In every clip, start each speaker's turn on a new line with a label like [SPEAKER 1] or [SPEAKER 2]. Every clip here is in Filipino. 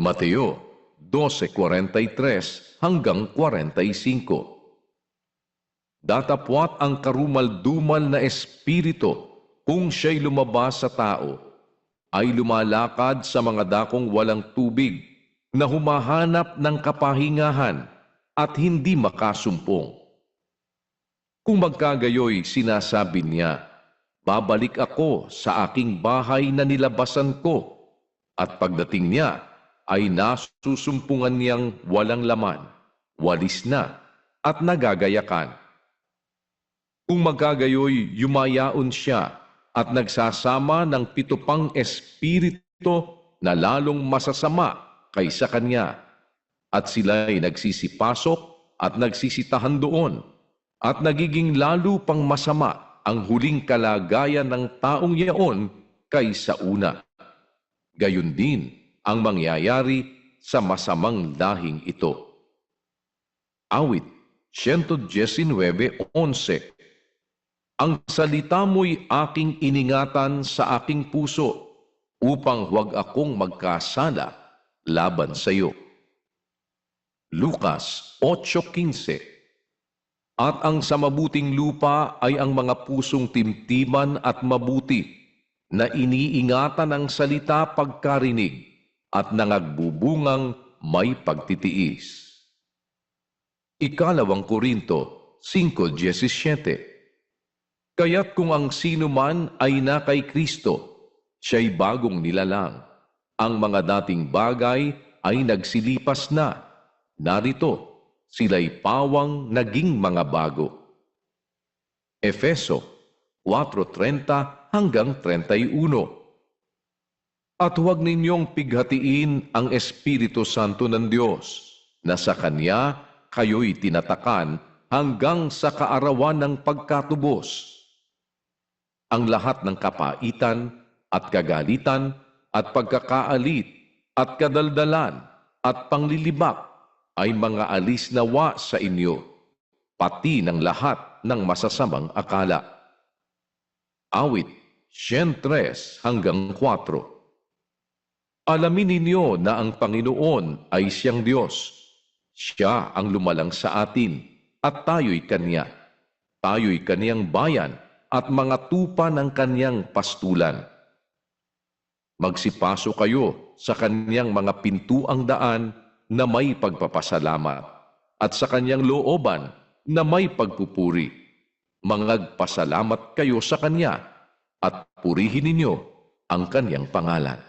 [SPEAKER 1] Mateo 12:43 hanggang 45. Datapwat ang karumal-dumal na espiritu kung siya'y lumabas sa tao, ay lumalakad sa mga dakong walang tubig na humahanap ng kapahingahan at hindi makasumpong. Kung magkagayoy, sinasabi niya, babalik ako sa aking bahay na nilabasan ko, at pagdating niya ay nasusumpungan niyang walang laman, walis na, at nagagayakan. Kung magkagayoy, yumayaon siya at nagsasama ng 7 pang espiritu na lalong masasama kaysa kanya, at sila'y nagsisipasok at nagsisitahan doon, at nagiging lalo pang masama ang huling kalagayan ng taong yaon kaysa una. Gayon din ang mangyayari sa masamang lahing ito. Awit 119:11. Ang salita mo'y aking iningatan sa aking puso, upang huwag akong magkasala laban sa iyo. Lucas 8:15. At ang sa mabuting lupa ay ang mga pusong timtiman at mabuti, na iniingatan ang salita pagkarinig, at nangagbubungang may pagtitiis. Ikalawang Korinto 5:17. Kaya't kung ang sino man ay na kay Kristo, siya'y bagong nilalang. Ang mga dating bagay ay nagsilipas na. Narito, sila'y pawang naging mga bago. Efeso 4:30 hanggang 31. At huwag ninyong pighatiin ang Espiritu Santo ng Diyos, na sa Kanya kayo'y tinatakan hanggang sa kaarawan ng pagkatubos. Ang lahat ng kapaitan at kagalitan at pagkakaalit at kadaldalan at panglilibak ay mga alis nawa sa inyo, pati ng lahat ng masasamang akala. Awit 103 hanggang 4. Alamin ninyo na ang Panginoon ay siyang Diyos. Siya ang lumalang sa atin, at tayo'y Kanya. Tayo'y Kaniyang bayan, at mga tupa ng Kaniyang pastulan. Magsipaso kayo sa Kaniyang mga pintuang daan na may pagpapasalamat, at sa Kaniyang looban na may pagpupuri. Mangagpasalamat kayo sa Kanya, at purihin ninyo ang Kaniyang pangalan.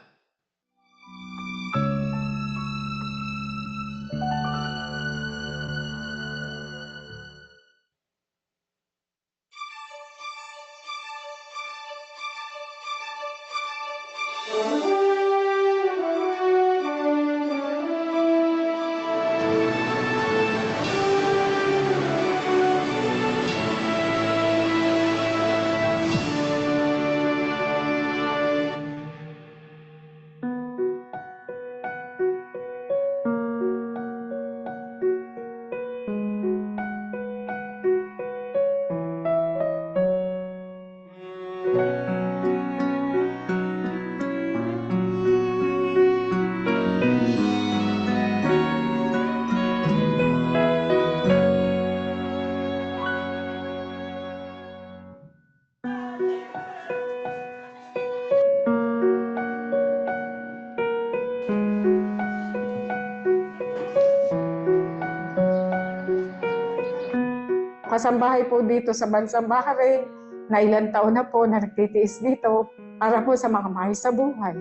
[SPEAKER 2] Kasambahay po dito sa bansang Bahrain, na ilang taon na po na nagtitiis dito para po sa mga mahal sa buhay.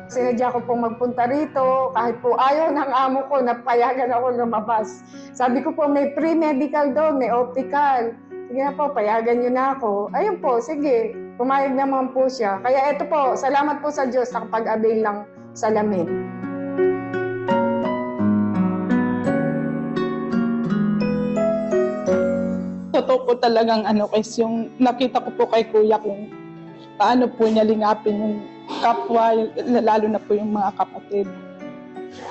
[SPEAKER 2] Sinadya ko pong magpunta rito, kahit po ayaw ng amo ko na payagan ako lumabas. Sabi ko po, may pre-medical doon, may optical. Sige na po, payagan niyo na ako. Ayun po, sige, pumayag naman po siya. Kaya ito po, salamat po sa Diyos na kapag-avail ng salamin.
[SPEAKER 3] Totoo po talagang kasi yung nakita ko po kay Kuya kung paano po niya lingapin yung kapwa, lalo na po yung mga kapatid.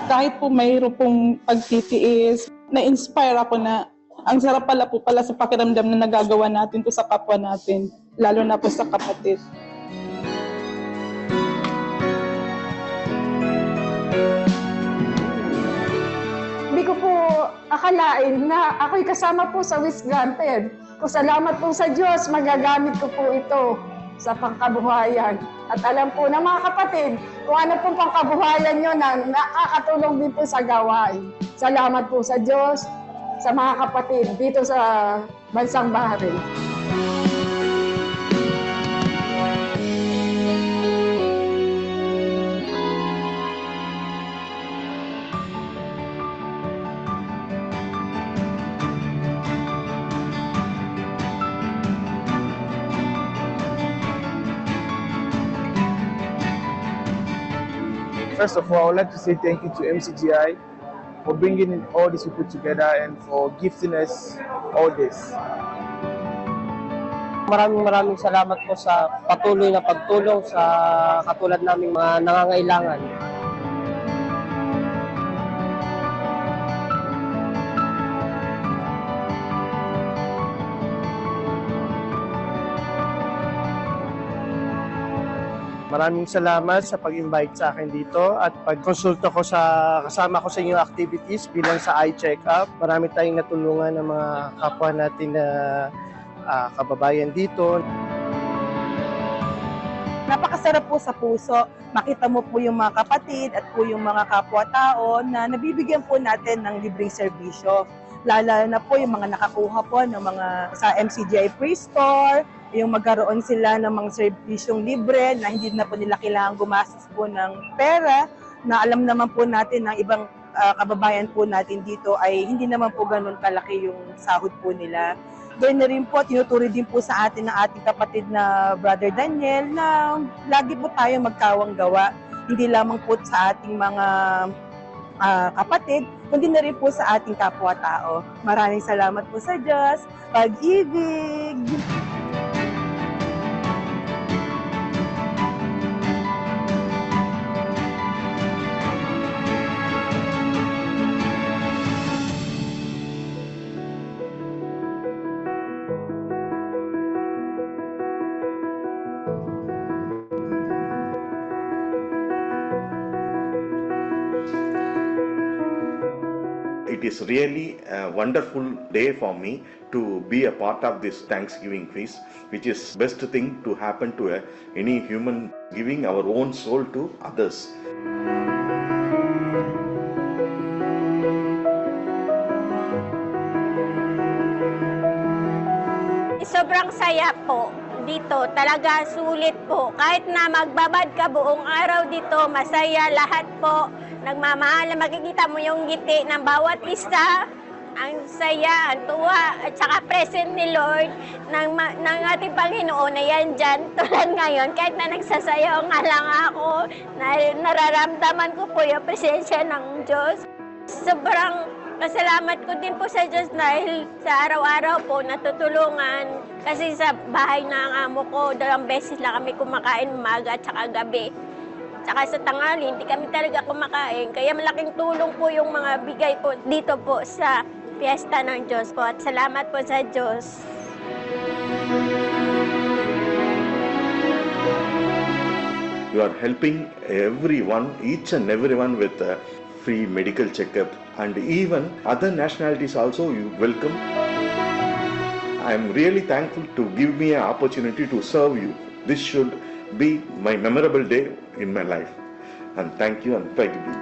[SPEAKER 3] Kahit po mayroon pong pagtitiis, na-inspire ako na ang sarap pala po sa pakiramdam na nagagawa natin to sa kapwa natin, lalo na po sa kapatid.
[SPEAKER 2] akalain na ako'y kasama po sa wish granted. Kung salamat po sa Diyos, magagamit ko po ito sa pangkabuhayan. At alam po ng mga kapatid, kung ano pong pangkabuhayan nyo na nakakatulong din po sa gawain. Salamat po sa Diyos, sa mga kapatid dito sa Bansang Bahrain.
[SPEAKER 4] First of all, I would like to say thank you to MCGI for bringing all these people together and for gifting us all this.
[SPEAKER 5] Maraming salamat po sa patuloy na pagtulong sa katulad naming mga nangangailangan.
[SPEAKER 6] Maraming salamat sa pag-invite sa akin dito at pag-konsulta ko kasama ko sa inyong activities bilang sa eye check-up. Marami tayong natulungan ng mga kapwa natin na kababayan dito.
[SPEAKER 3] Napakasarap po sa puso. Makita mo po yung mga kapatid at po yung mga kapwa-tao na nabibigyan po natin ng libreng serbisyo. Lalo na po yung mga nakakuha po ng mga sa MCGI Pre-Store, yung magkaroon sila ng mga serbisyong libre na hindi na po nila kailangan gumastos po ng pera, na alam naman po natin ng ibang kababayan po natin dito ay hindi naman po ganun kalaki yung sahod po nila. Doon na rin po, tinuturi din po sa atin ng ating kapatid na Brother Daniel na lagi po tayo magkawang gawa. Hindi lamang po sa ating mga kapatid, kundi na rin po sa ating kapwa-tao. Maraming salamat po sa Diyos. Pag-ibig!
[SPEAKER 7] It is really a wonderful day for me to be a part of this Thanksgiving feast, which is best thing to happen to any human, giving our own soul to others.
[SPEAKER 8] Sobrang saya po dito. Talaga sulit po. Kahit na magbabad ka buong araw dito, masaya lahat po. Nagmamahal, makikita mo yung ngiti ng bawat isa. Ang saya, ang tuwa, at saka present ni Lord ng ating Panginoon na yan dyan. Tulad ngayon, kahit na nagsasayaw nga lang ako, nararamdaman ko po yung presensya ng Diyos. Sobrang pasalamat ko din po sa Diyos dahil sa araw-araw po natutulungan. Kasi sa bahay ng amo ko, 2 beses lang kami kumakain, umaga at saka gabi. Tsaka sa tanghali, hindi kami talaga kumakain. Kaya malaking tulong po yung mga bigay po dito po sa Piyesta ng Diyos po. At salamat po sa Diyos.
[SPEAKER 7] You are helping everyone, each and everyone with a free medical checkup, and even other nationalities also you welcome. I am really thankful to give me an opportunity to serve you. This should be my memorable day in my life. And thank you and thank you.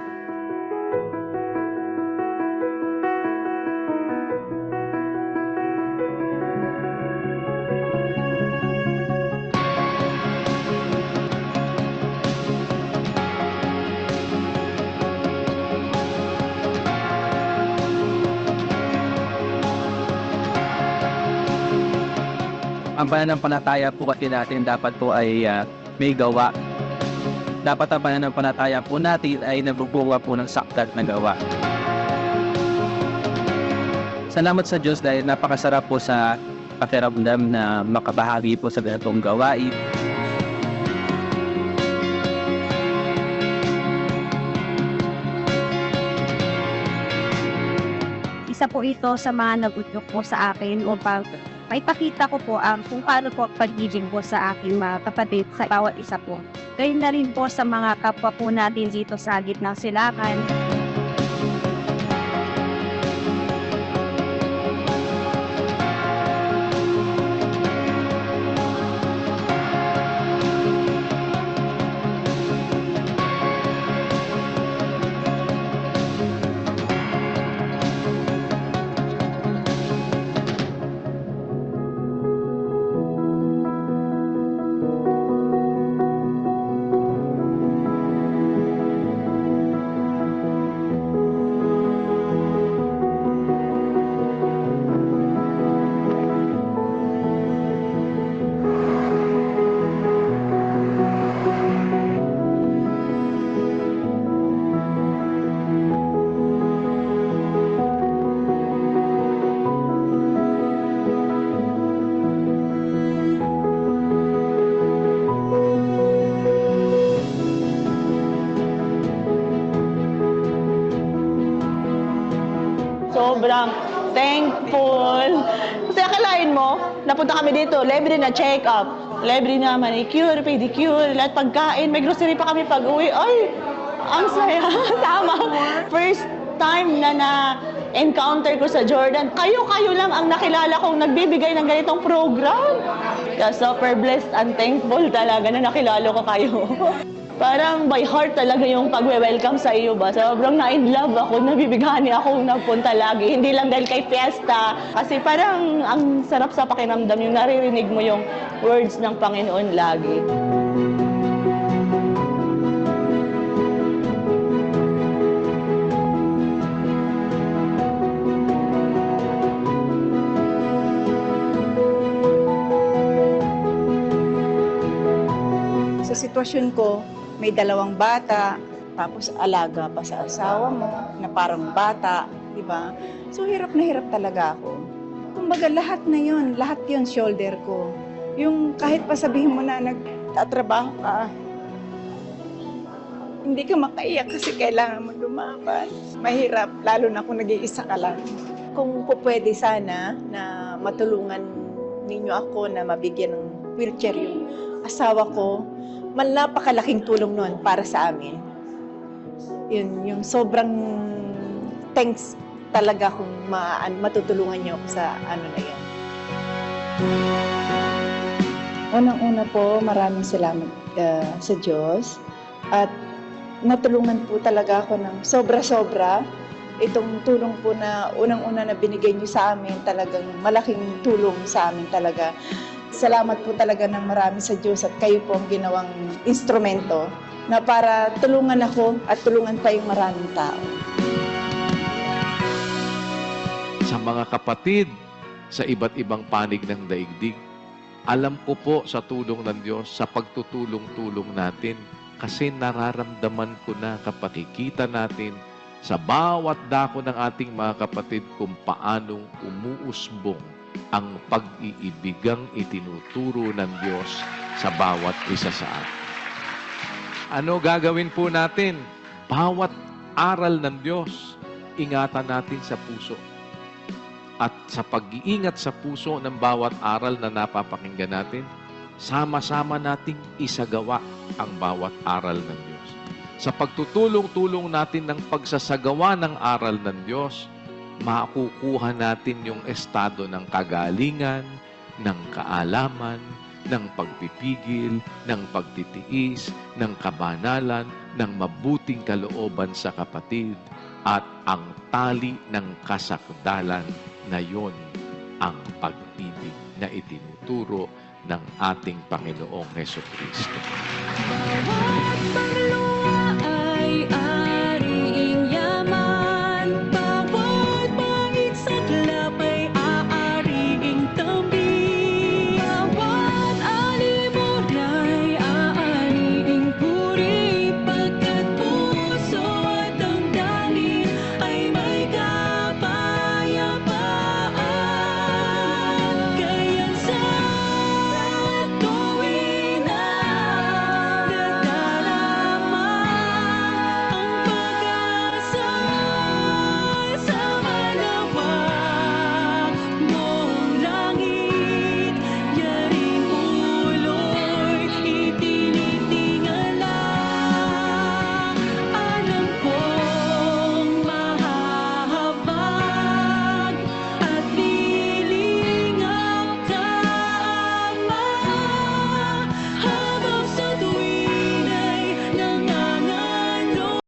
[SPEAKER 9] Ang pananampalataya po kasi natin dapat po ay may gawa. Dapat ang pananampalataya po natin ay nagbubunga po ng saktad na gawa. Salamat sa Diyos dahil napakasarap po sa pakiramdam na makabahagi po sa ganitong gawain.
[SPEAKER 10] Isa po ito sa mga nag-udyok po sa akin upang maipakita ko po kung paano po pag-ibig po sa aking mga kapatid sa bawat isa po. Gayun na rin po sa mga kapwa po natin dito sa gitnang silangan.
[SPEAKER 11] sobrang thankful. Kasi akalain mo, napunta kami dito, libre na check-up, libre na manicure, pedicure, lahat pagkain, may grocery pa kami pag-uwi. Ay, ang saya. Tama. First time na encounter ko sa Jordan, kayo lang ang nakilala kong nagbibigay ng ganitong program. Kaya super blessed and thankful talaga na nakilala ko kayo. Parang by heart talaga yung pag-welcome sa iyo ba. Sobrang na-in love ako, nabibigani ako napunta lagi. Hindi lang dahil kay Fiesta. Kasi parang ang sarap sa pakiramdam yung naririnig mo yung words ng Panginoon lagi.
[SPEAKER 12] Sa sitwasyon ko, may 2 bata, tapos alaga pa sa asawa mo, na parang bata, di ba? So, hirap na hirap talaga ako. Kumbaga, lahat yun, shoulder ko. Yung kahit pa sabihin mo na nagtatrabaho ka, hindi ka makaiyak kasi kailangan mo lumaban. Mahirap, lalo na kung nag-iisa ka lang. Kung pwede sana na matulungan ninyo ako na mabigyan ng wheelchair yung asawa ko, napakalaking tulong noon para sa amin. Yun, yung sobrang thanks talaga kung matutulungan niyo ako sa ano na yan. Unang-una po, maraming salamat sa Diyos. At natulungan po talaga ako ng sobra-sobra. Itong tulong po na unang-una na binigay niyo sa amin, talagang malaking tulong sa amin talaga. Salamat po talaga ng marami sa Diyos at kayo po ang ginawang instrumento na para tulungan ako at tulungan pa yung maraming tao.
[SPEAKER 1] Sa mga kapatid sa iba't ibang panig ng daigdig, alam ko po sa tulong ng Diyos, sa pagtutulong-tulong natin, kasi nararamdaman ko na kapag kita natin sa bawat dako ng ating mga kapatid kung paanong umuusbong ang pag-iibigang itinuturo ng Diyos sa bawat isa sa atin. Ano gagawin po natin? Bawat aral ng Diyos, ingatan natin sa puso. At sa pag-iingat sa puso ng bawat aral na napapakinggan natin, sama-sama nating isagawa ang bawat aral ng Diyos. Sa pagtutulong-tulong natin ng pagsasagawa ng aral ng Diyos, makukuha natin yung estado ng kagalingan, ng kaalaman, ng pagpipigil, ng pagtitiis, ng kabanalan, ng mabuting kalooban sa kapatid, at ang tali ng kasakdalan na yon ang pag-ibig na itinuturo ng ating Panginoong Hesukristo.